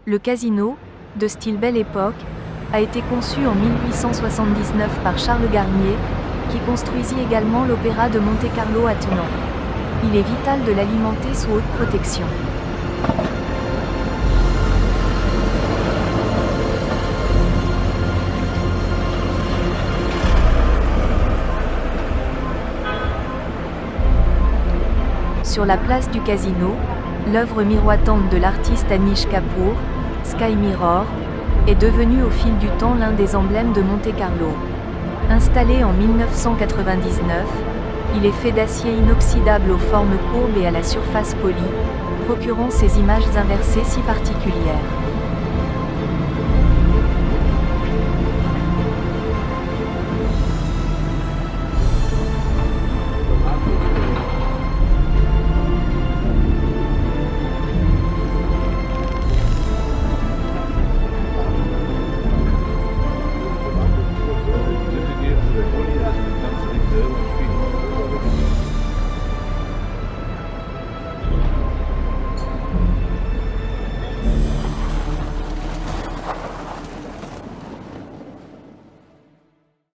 Le casino, de style Belle Époque, a été conçu en 1879 par Charles Garnier, qui construisit également l'opéra de Monte Carlo à Tenon. Il est vital de l'alimenter sous haute protection. Sur la place du Casino, l'œuvre miroitante de l'artiste Anish Kapoor, Sky Mirror, est devenue au fil du temps l'un des emblèmes de Monte Carlo. Installé en 1999, il est fait d'acier inoxydable aux formes courbes et à la surface polie, procurant ces images inversées si particulières.